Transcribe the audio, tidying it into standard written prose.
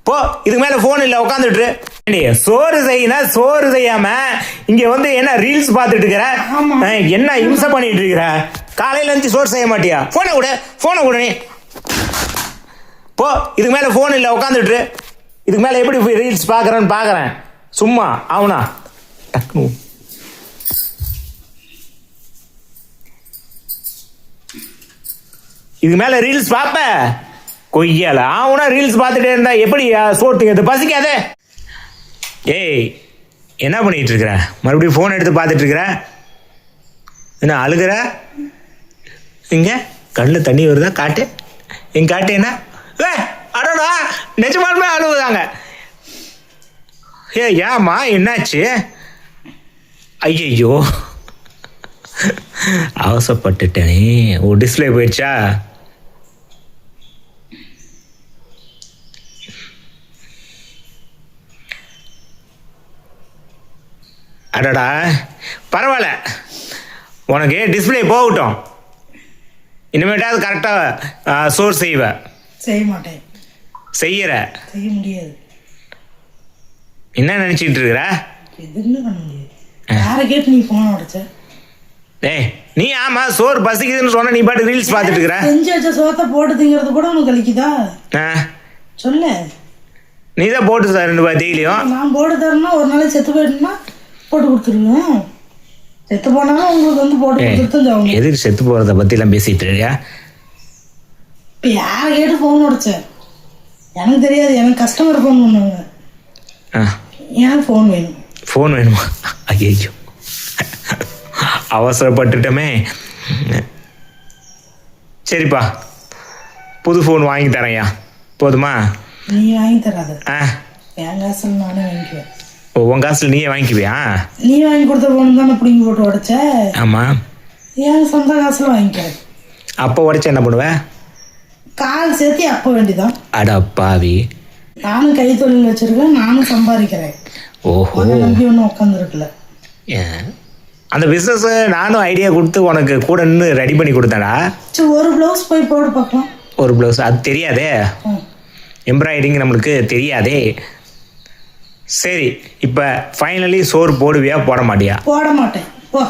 போ, இதுக்கு மேல போன் இல்ல, உட்காந்துட்டு சோறு செய்யணும். சோறு செய்யாம இங்க வந்து என்ன ரீல்ஸ் பார்த்துட்டு இருக்கிற? என்ன இம்சை பண்ணிட்டு இருக்கிற? காலையில இருந்து சோறு செய்ய மாட்டியா? போனை கூட நீ போ, இதுக்கு மேல போன் இல்ல, உட்காந்துட்டு இதுக்கு மேல எப்படி ரீல்ஸ் பாக்குறேன் சும்மா ஆகுனா டக்குனு. இதுக்கு மேல ரீல்ஸ் பாப்ப கொய்யால ஆகுனா ரீல்ஸ் பார்த்துட்டே இருந்தா எப்படி சோத்துக்கு பசிக்காதே. ஏய், என்ன பண்ணிட்டு இருக்கிற? மறுபடியும் ஃபோன் எடுத்து பார்த்துட்டு இருக்கிற? என்ன அழுகிற? இங்க கண்ணில் தண்ணி வருதா? காட்டு, எங்க காட்டு. என்ன அடடா, நிஜமாலுமே அழுகுதாங்க. ஏம்மா என்னாச்சு? ஐயோ, அவசரப்பட்டுட்டேனே. ஓ, டிஸ்பிளே போயிடுச்சா? அடடா, பரவாயில்ல, உனக்கு டிஸ்பிளே போகட்டும். இனிமேட்டாவது கரெக்டாக சோர்ஸ் செய்ய மாட்டேன். செய்ய முடியாது. என்ன நினச்சிட்டு இருக்கிற? எதுவுமே பண்ண முடியாது. யாரை கேட்டு நீ ஃபோன் உடைச்ச? ஏய், நீ ஆமா சோறு பசிக்குதுன்னு சொன்ன, நீ பாட்டு ரீல்ஸ் பார்த்துட்டு இருக்கிற. செஞ்சு வச்ச சோத்தை போட்டு திங்கிறது கூட உனக்கு கழிக்குதா? சொல்லு. நீ தான் போட்டு சார் 2 டெய்லியும். நான் போட்டு தரேன்னா ஒரு நாளைக்கு செத்து போயிட்டுனா போட்டு கொடுத்துருவேன். செத்து போனாலும் உங்களுக்கு வந்து போட்டு கொடுத்துருந்தோம். எதுக்கு செத்து போகிறத பற்றிலாம் பேசிட்டு இருக்கியா? இப்போ யாரை கேட்டு ஃபோன் உடைச்சேன்? எனக்கு தெரியாது. எனக்கு கஸ்டமர் ஃபோன் பண்ணுவாங்க. எனக்கு ஃபோன் வேணும். ஃபோன் வேணுமா? ஐயோ, அவசரப்பட்டுட்டோமே. சரிப்பா, புது ஃபோன் வாங்கி தரேன்யா. போதுமா? நீ வாங்கி தராத. என் காசில் நானே வாங்கிக்குவேன். ஓ, உன் காசில் நீயே வாங்கிக்குவியா? நீ வாங்கி கொடுத்த ஃபோன் தானே பிடிங்கி போட்டு உடைச்ச. ஆமாம், என் சொந்த காசில் வாங்கிக்கிறேன். அப்போ உடைச்சா என்ன பண்ணுவேன்? கால் சேர்த்து அப்போ வேண்டிதான். அடா பாவி, நானும் கை தொழில் வச்சிருக்கேன், நானும் சம்பாதிக்கிறேன். ஓஹோ, நம்பி ஒன்றும் உட்காந்துருக்குல. அந்த பிஸ்னஸ் நானும் ஐடியா கொடுத்து உனக்கு கூட நின்று ரெடி பண்ணி கொடுத்தேடா. சரி, ஒரு ப்ளவுஸ் போய் போட்டு பார்க்கலாம். ஒரு ப்ளவுஸ்? அது தெரியாதே, எம்ப்ராய்டிங் நம்மளுக்கு தெரியாதே. சரி, இப்போ ஃபைனலி சோறு போடுவியா போட மாட்டியா? போட மாட்டேன். போ.